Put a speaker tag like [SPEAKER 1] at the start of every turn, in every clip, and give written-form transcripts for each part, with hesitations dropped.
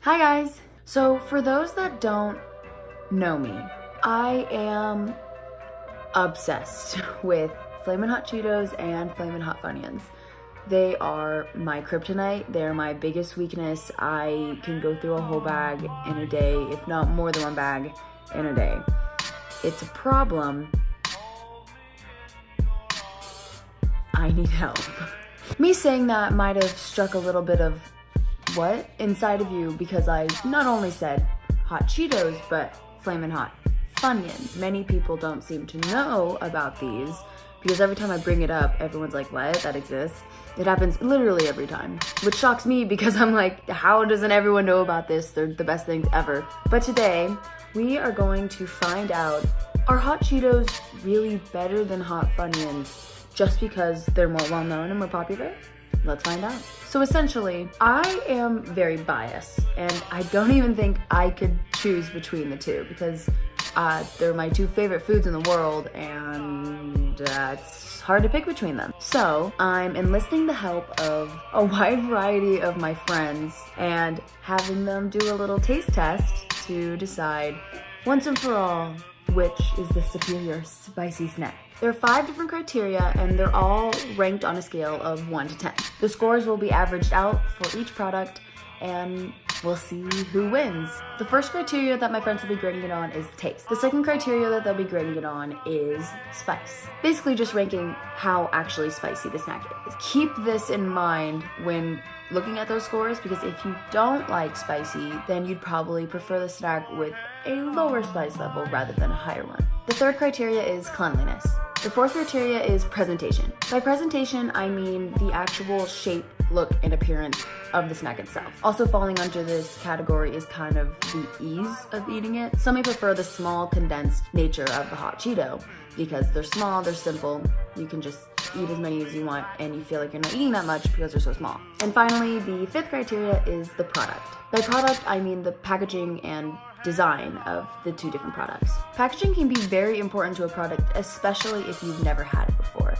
[SPEAKER 1] Hi guys! So for those that don't know me, I am obsessed with flamin' hot Cheetos and flamin' hot funyuns. They are my kryptonite, they're my biggest weakness. I can go through a whole bag in a day, if not more than one bag in a day. It's a problem. I need help. Me saying that might have struck a little bit of what inside of you, because I not only said hot Cheetos, but flamin' hot funyuns. Many people don't seem to know about these because every time I bring it up, everyone's like, what? That exists? It happens literally every time, which shocks me because I'm like, how doesn't everyone know about this? They're the best things ever. But today, we are going to find out, are hot Cheetos really better than hot funyuns just because they're more well-known and more popular? Let's find out. So essentially, I am very biased, and I don't even think I could choose between the two because they're my two favorite foods in the world, and it's hard to pick between them. So I'm enlisting the help of a wide variety of my friends and having them do a little taste test to decide once and for all which is the superior spicy snack. There are 5 different criteria, and they're all ranked on a scale of 1 to 10. The scores will be averaged out for each product, and we'll see who wins. The first criteria that my friends will be grading it on is taste. The second criteria that they'll be grading it on is spice. Basically just ranking how actually spicy the snack is. Keep this in mind when looking at those scores, because if you don't like spicy, then you'd probably prefer the snack with a lower spice level rather than a higher one. The third criteria is cleanliness. The fourth criteria is presentation. By presentation, I mean the actual shape, look, and appearance of the snack itself. Also falling under this category is kind of the ease of eating it. Some may prefer the small, condensed nature of the hot Cheeto because they're small, they're simple, you can just eat as many as you want and you feel like you're not eating that much because they're so small. And finally, the fifth criteria is the product. By product, I mean the packaging and design of the two different products. Packaging can be very important to a product, especially if you've never had it before.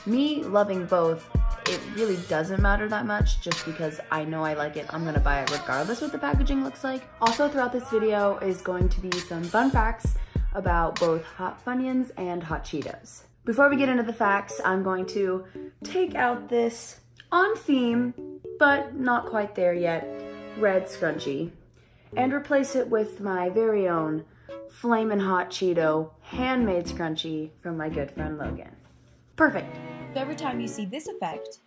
[SPEAKER 1] Me loving both, it really doesn't matter that much. Just because I know I like it, I'm gonna buy it regardless what the packaging looks like. Also throughout this video is going to be some fun facts about both hot funyuns and hot Cheetos. Before we get into the facts, I'm going to take out this on theme, but not quite there yet, red scrunchie, and replace it with my very own flamin' hot Cheeto handmade scrunchie from my good friend Logan. Perfect.
[SPEAKER 2] Every time you see this effect,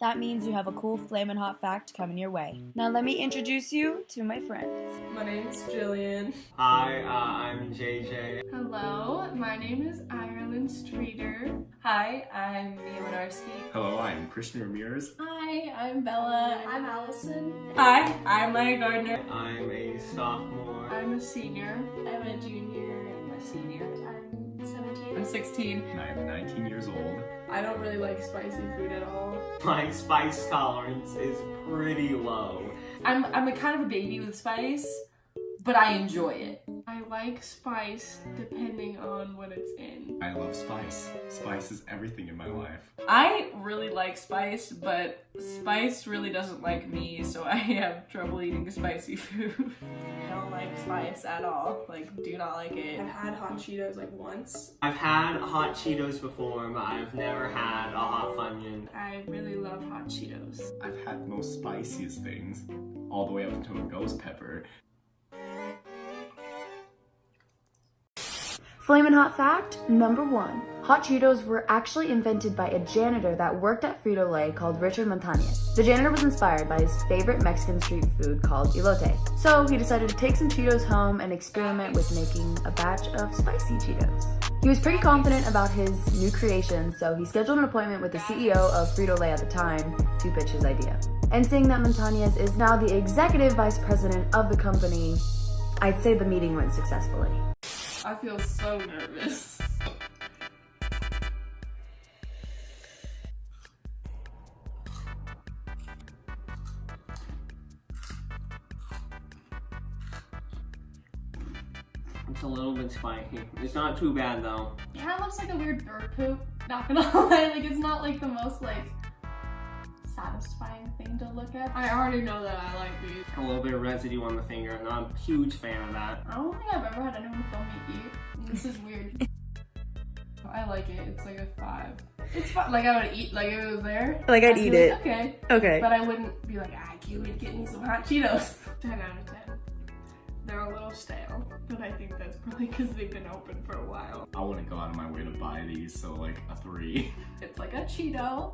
[SPEAKER 2] that means you have a cool flamin' hot fact coming your way. Now let me introduce you to my friends.
[SPEAKER 3] My name's Gillian.
[SPEAKER 4] Hi, I'm JJ.
[SPEAKER 3] Hello, my name is Ireland Streeter. Hi, I'm Mia Winarski.
[SPEAKER 5] Hello, I'm Christian Ramirez.
[SPEAKER 3] Hi, I'm Bella. I'm Allison.
[SPEAKER 6] Hi, I'm Maya Gardner.
[SPEAKER 4] I'm a sophomore.
[SPEAKER 3] I'm a senior.
[SPEAKER 6] I'm a junior and a senior.
[SPEAKER 3] I'm 17.
[SPEAKER 6] I'm 16.
[SPEAKER 5] And I'm 19 years old.
[SPEAKER 3] I don't really like spicy food at all.
[SPEAKER 4] My spice tolerance is pretty low.
[SPEAKER 6] I'm a kind of a baby with spice, but I enjoy it.
[SPEAKER 3] I like spice depending on what it's in.
[SPEAKER 5] I love spice. Spice is everything in my life.
[SPEAKER 6] I really like spice, but spice really doesn't like me, so I have trouble eating spicy food.
[SPEAKER 7] I don't like spice at all. Like, do not like it.
[SPEAKER 3] I've had hot Cheetos like once.
[SPEAKER 4] I've had hot Cheetos before, but I've never had a hot funyun.
[SPEAKER 3] I really love hot Cheetos.
[SPEAKER 5] I've had most spiciest things, all the way up until a ghost pepper.
[SPEAKER 1] Flamin' hot fact number 1. Hot Cheetos were actually invented by a janitor that worked at Frito-Lay called Richard Montañez. The janitor was inspired by his favorite Mexican street food called elote. So he decided to take some Cheetos home and experiment with making a batch of spicy Cheetos. He was pretty confident about his new creation, so he scheduled an appointment with the CEO of Frito-Lay at the time to pitch his idea. And seeing that Montañez is now the executive vice president of the company, I'd say the meeting went successfully.
[SPEAKER 3] I feel so nervous.
[SPEAKER 4] It's a little bit spicy. It's not too bad though.
[SPEAKER 3] It kind of looks like a weird bird poop. Not gonna lie, like it's not like the most like satisfying satisfying thing to look at. I already know that I like these.
[SPEAKER 4] A little bit of residue on the finger, and I'm a huge fan of that.
[SPEAKER 3] I don't think I've ever had anyone film me eat. This is weird. I like it. It's like a 5. It's fun. Like I would eat, like if it was there.
[SPEAKER 2] Like I'd eat it.
[SPEAKER 3] Okay.
[SPEAKER 2] Okay.
[SPEAKER 3] But I wouldn't be like, I can't wait to get me some hot Cheetos. 10 out of 10. They're a little stale, but I think that's probably because they've been open for a while.
[SPEAKER 5] I wouldn't go out of my way to buy these, so like a 3.
[SPEAKER 3] It's like a Cheeto.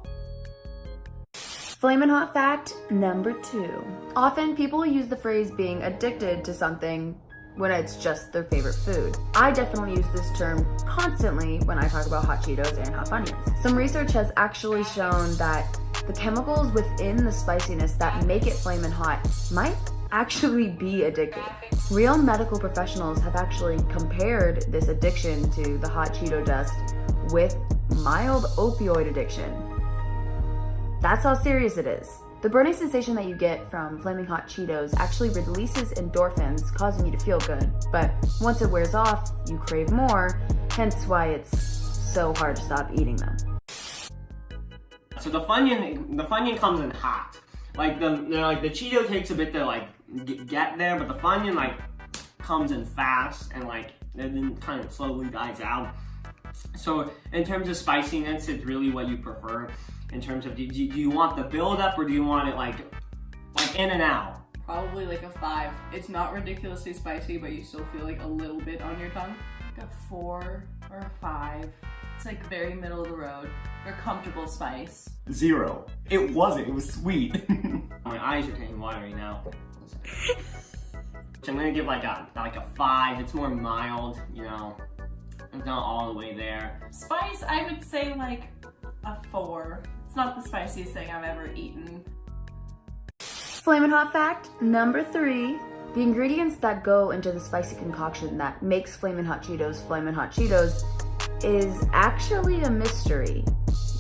[SPEAKER 1] Flamin' Hot fact number 2. Often people use the phrase being addicted to something when it's just their favorite food. I definitely use this term constantly when I talk about hot Cheetos and hot funyuns. Some research has actually shown that the chemicals within the spiciness that make it flamin' hot might actually be addictive. Real medical professionals have actually compared this addiction to the hot Cheeto dust with mild opioid addiction. That's how serious it is. The burning sensation that you get from flaming hot Cheetos actually releases endorphins, causing you to feel good. But once it wears off, you crave more, hence why it's so hard to stop eating them.
[SPEAKER 4] So the funyun comes in hot. Like the Cheeto takes a bit to like get there, but the funyun like comes in fast and like it then kind of slowly dies out. So in terms of spiciness, it's really what you prefer. In terms of do you want the build up or do you want it like in and out?
[SPEAKER 6] Probably like a 5. It's not ridiculously spicy, but you still feel like a little bit on your tongue.
[SPEAKER 7] Like a 4 or a 5. It's like very middle of the road. They're comfortable spice.
[SPEAKER 5] 0. It wasn't. It was sweet.
[SPEAKER 4] My eyes are getting watery now. So I'm gonna give like a 5. It's more mild, you know. It's not all the way there.
[SPEAKER 7] Spice, I would say like a 4. It's not the spiciest thing I've ever eaten.
[SPEAKER 1] Flamin' Hot fact number 3. The ingredients that go into the spicy concoction that makes Flamin' Hot Cheetos is actually a mystery.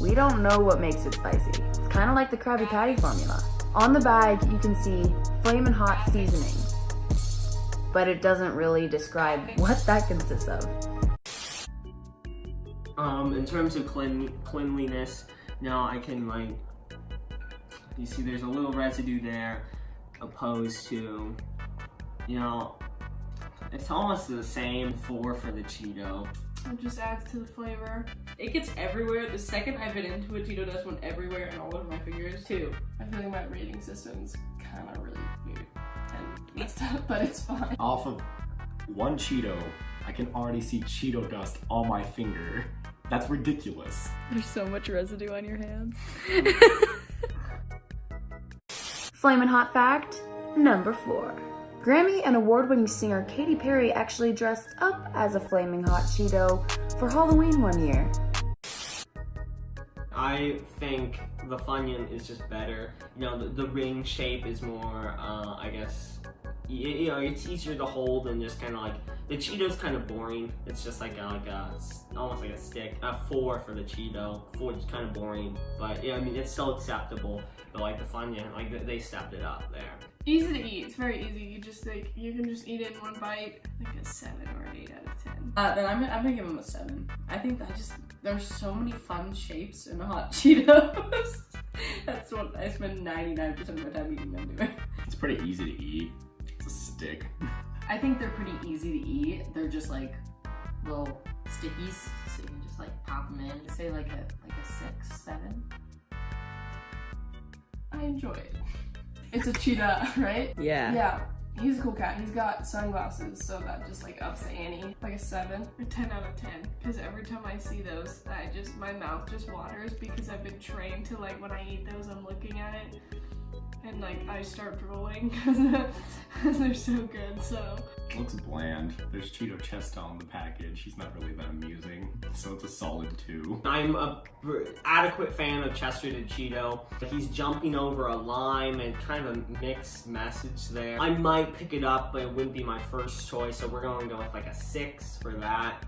[SPEAKER 1] We don't know what makes it spicy. It's kind of like the Krabby Patty formula. On the bag, you can see Flamin' Hot seasoning, but it doesn't really describe what that consists of.
[SPEAKER 4] In terms of cleanliness, now I can like, you see there's a little residue there, opposed to, you know, it's almost the same 4 for the Cheeto.
[SPEAKER 3] It just adds to the flavor.
[SPEAKER 6] It gets everywhere. The second I bit into a Cheeto dust went everywhere and all over my fingers. 2.
[SPEAKER 3] I feel like my rating system's kind of really weird and messed up, but it's fine.
[SPEAKER 5] Off of 1 Cheeto, I can already see Cheeto dust on my finger. That's ridiculous.
[SPEAKER 2] There's so much residue on your hands.
[SPEAKER 1] Flamin' Hot fact number 4. Grammy and award-winning singer Katy Perry actually dressed up as a flaming hot Cheeto for Halloween one year.
[SPEAKER 4] I think the funyun is just better. You know, the ring shape is more, I guess, you know, it's easier to hold and just kind of like, the Cheeto's kind of boring. It's just like almost like a stick. A 4 for the Cheeto. 4 is kind of boring, but yeah, I mean, it's still acceptable. But like the funyun, like they stepped it up there.
[SPEAKER 3] Easy to eat. It's very easy. You can just eat it in one bite. Like a 7 or an 8 out of 10.
[SPEAKER 6] Then I'm gonna give them a 7. I think that there's so many fun shapes in the hot Cheetos. That's what I spend 99% of my time eating them doing.
[SPEAKER 5] It's pretty easy to eat. It's a stick.
[SPEAKER 7] I think they're pretty easy to eat. They're just like little stickies, so you can just like pop them in. Say like a 6, 7.
[SPEAKER 3] I enjoy it. It's a cheetah, right?
[SPEAKER 2] Yeah.
[SPEAKER 3] Yeah. He's a cool cat. He's got sunglasses, so that just like ups the ante. Like a 7 or 10 out of 10. Because every time I see those, my mouth just waters because I've been trained to like when I eat those, I'm looking at it and like I start drooling because they're so good. So
[SPEAKER 5] It looks bland. There's Cheeto chest on the package. He's not really that amusing, so it's a solid 2.
[SPEAKER 4] I'm a adequate fan of Chester the Cheeto. He's jumping over a lime and kind of a mixed message there. I might pick it up, but it wouldn't be my first choice, so we're going to go with like a 6 for that.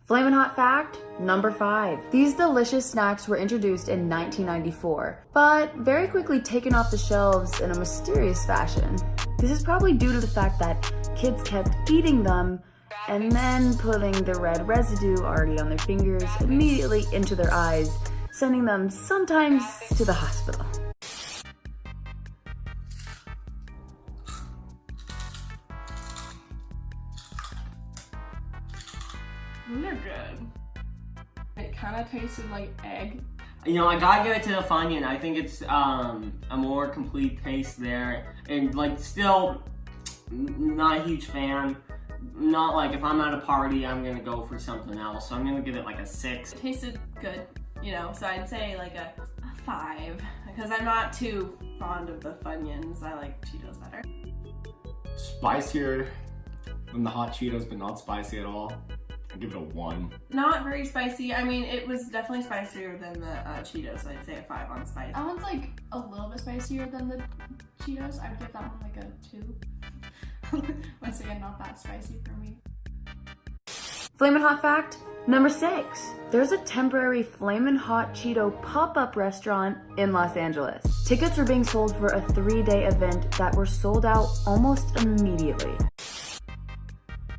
[SPEAKER 1] Flamin' Hot fact number 5. These delicious snacks were introduced in 1994, but very quickly taken off the shelves in a mysterious fashion. This is probably due to the fact that kids kept eating them and then putting the red residue already on their fingers immediately into their eyes, sending them sometimes to the hospital.
[SPEAKER 3] Those are good. It kind of tasted like egg.
[SPEAKER 4] You know, I gotta give it to the Funyun. I think it's a more complete taste there. And like, still not a huge fan. Not like if I'm at a party, I'm gonna go for something else. So I'm gonna give it like a 6.
[SPEAKER 3] It tasted good, you know, so I'd say like a 5. Because I'm not too fond of the Funyuns. I like Cheetos better.
[SPEAKER 5] Spicier than the hot Cheetos, but not spicy at all. I give it a 1.
[SPEAKER 3] Not very spicy. I mean, it was definitely spicier than the Cheetos, so I'd say a 5 on spice.
[SPEAKER 8] That one's like a little bit spicier than the Cheetos. I would give that one like a 2. Once again, not that spicy for me.
[SPEAKER 1] Flamin' Hot fact number 6. There's a temporary Flamin' Hot Cheeto pop-up restaurant in Los Angeles. Tickets were being sold for a 3-day event that were sold out almost immediately.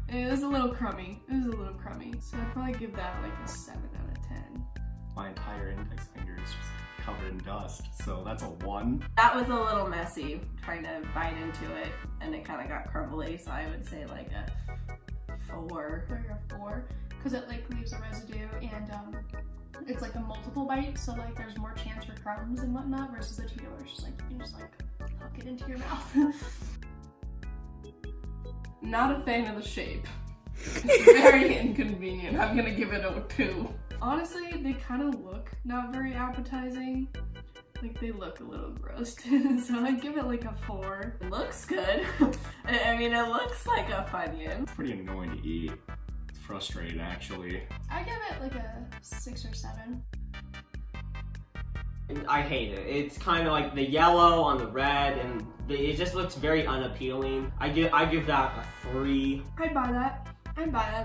[SPEAKER 3] It was a little crummy. So I'd probably give that like a 7 out of 10.
[SPEAKER 5] My entire index finger is just covered in dust, so that's a 1.
[SPEAKER 3] That was a little messy, trying to bite into it, and it kind of got crumbly, so I would say like a 4.
[SPEAKER 8] They're a 4 because it like leaves a residue and it's like a multiple bite, so like there's more chance for crumbs and whatnot versus the Cheeto where it's just like you can just like hook it into your mouth.
[SPEAKER 3] Not a fan of the shape. It's very inconvenient. I'm gonna give it a 2. Honestly, they kind of look not very appetizing. Like, they look a little gross, so I'd give it like a 4. It looks good. I mean, it looks like a Funyun.
[SPEAKER 5] It's pretty annoying to eat. It's frustrating, actually.
[SPEAKER 8] I give it like a 6 or 7.
[SPEAKER 4] I hate it. It's kind of like the yellow on the red, and it just looks very unappealing. I give that a 3.
[SPEAKER 3] I'd buy that.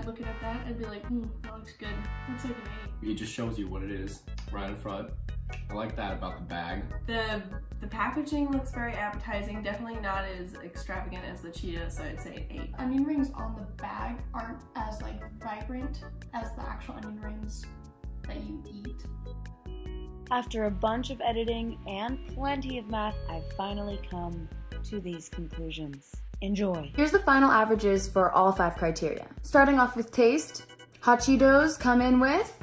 [SPEAKER 3] Looking at that, I'd be like, that looks good. That's like an 8.
[SPEAKER 5] It just shows you what it is right in front. I like that about the bag.
[SPEAKER 3] The packaging looks very appetizing. Definitely not as extravagant as the Cheetos, so I'd say an 8.
[SPEAKER 8] Onion rings on the bag aren't as like vibrant as the actual onion rings that you eat.
[SPEAKER 2] After a bunch of editing and plenty of math, I've finally come to these conclusions. Enjoy.
[SPEAKER 1] Here's the final averages for all 5 criteria. Starting off with taste, hot Cheetos come in with,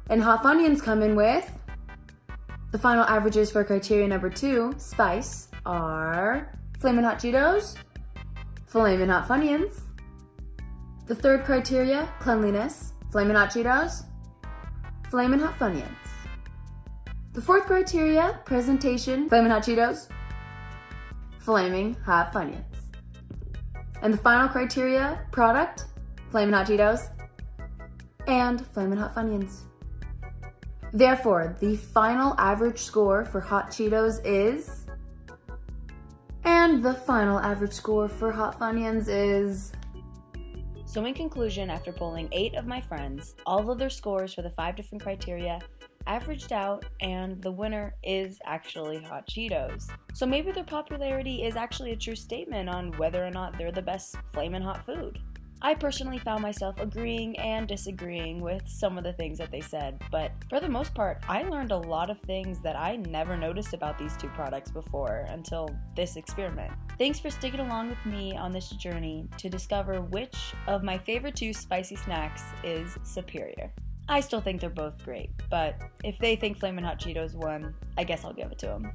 [SPEAKER 1] and hot Funyuns come in with. The final averages for criteria number 2, spice, are Flamin' Hot Cheetos, Flamin' Hot Funyuns. The third criteria, cleanliness, Flamin' Hot Cheetos, Flamin' Hot Funyuns. The fourth criteria, presentation, Flamin' Hot Cheetos, Flaming Hot Funyuns. And the final criteria, product, Flamin' Hot Cheetos, and Flamin' Hot Funyuns. Therefore, the final average score for hot Cheetos is, and the final average score for hot Funyuns is.
[SPEAKER 2] So in conclusion, after polling 8 of my friends, all of their scores for the 5 different criteria averaged out, and the winner is actually hot Cheetos. So maybe their popularity is actually a true statement on whether or not they're the best flamin' hot food. I personally found myself agreeing and disagreeing with some of the things that they said, but for the most part, I learned a lot of things that I never noticed about these 2 products before until this experiment. Thanks for sticking along with me on this journey to discover which of my favorite 2 spicy snacks is superior. I still think they're both great, but if they think Flamin' Hot Cheetos won, I guess I'll give it to them.